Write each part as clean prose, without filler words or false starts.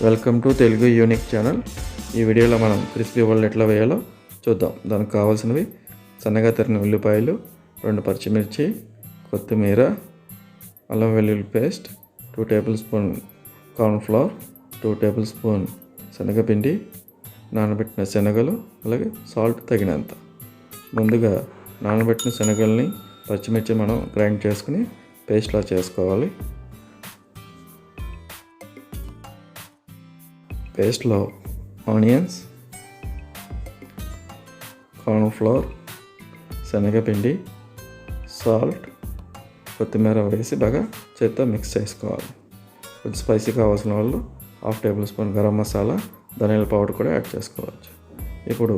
Welcome to Telugu unique channel. ఈ వీడియోలో మనం క్రిస్పీ వడలు ఎట్లా వేయాలో చూద్దాం. దానికి కావాల్సినవి సన్నగా తరిగిన ఉల్లిపాయలు, 2 పచ్చిమిర్చి, కొత్తిమీర, అల్లం వెల్లుల్లి paste, 2 tablespoon cornflour, 2 tablespoon శనగపిండి, నానబెట్టిన శనగలు, అలాగే సాల్ట్ తగినంత. ముందుగా నానబెట్టిన శనగల్ని, పచ్చిమిర్చి మనం గ్రైండ్ చేసుకుని పేస్ట్లా చేసుకోవాలి. పేస్ట్లో ఆనియన్స్, కార్న్ఫ్లవర్, శనగపిండి, సాల్ట్, కొత్తిమీర వేసి బాగా చేత్తో మిక్స్ చేసుకోవాలి. కొంచెం స్పైసీ కావాల్సిన వాళ్ళు 1/2 టేబుల్ స్పూన్ గరం మసాలా, ధనియాల పౌడర్ కూడా యాడ్ చేసుకోవచ్చు. ఇప్పుడు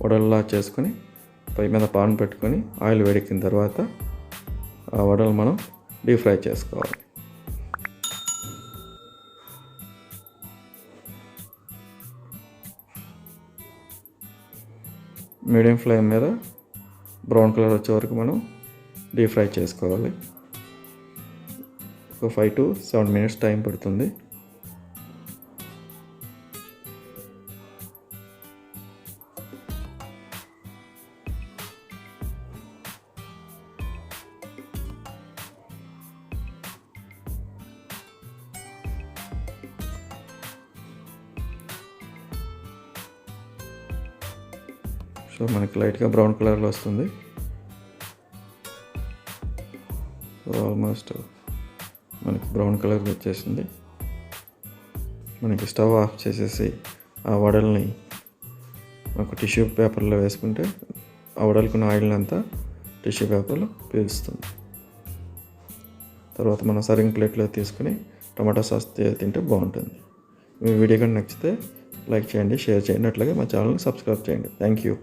వడల్లా చేసుకొని పొయ్యి మీద పాన్ పెట్టుకొని ఆయిల్ వేడెక్కిన తర్వాత ఆ వడలు మనం డీప్ ఫ్రై చేసుకోవాలి. మీడియం ఫ్లేమ్ మీద బ్రౌన్ కలర్ వచ్చే వరకు మనం డీప్ ఫ్రై చేసుకోవాలి. ఒక 5 to 7 minutes టైం పడుతుంది. సో మనకి లైట్గా బ్రౌన్ కలర్లో వస్తుంది. సో ఆల్మోస్ట్ మనకి బ్రౌన్ కలర్ వచ్చేసింది. మనకి స్టవ్ ఆఫ్ చేసేసి ఆ వడల్ని ఒక టిష్యూ పేపర్లో వేసుకుంటే ఆ వడలుకున్న ఆయిల్ అంతా టిష్యూ పేపర్లో పీలుస్తుంది. తర్వాత మనం సర్వింగ్ ప్లేట్లో తీసుకుని టమాటా సాస్ తింటే బాగుంటుంది. మీ వీడియో కానీ నచ్చితే లైక్ చేయండి, షేర్ చేయండి, అట్లాగే మా ఛానల్ని సబ్స్క్రైబ్ చేయండి. Thank you.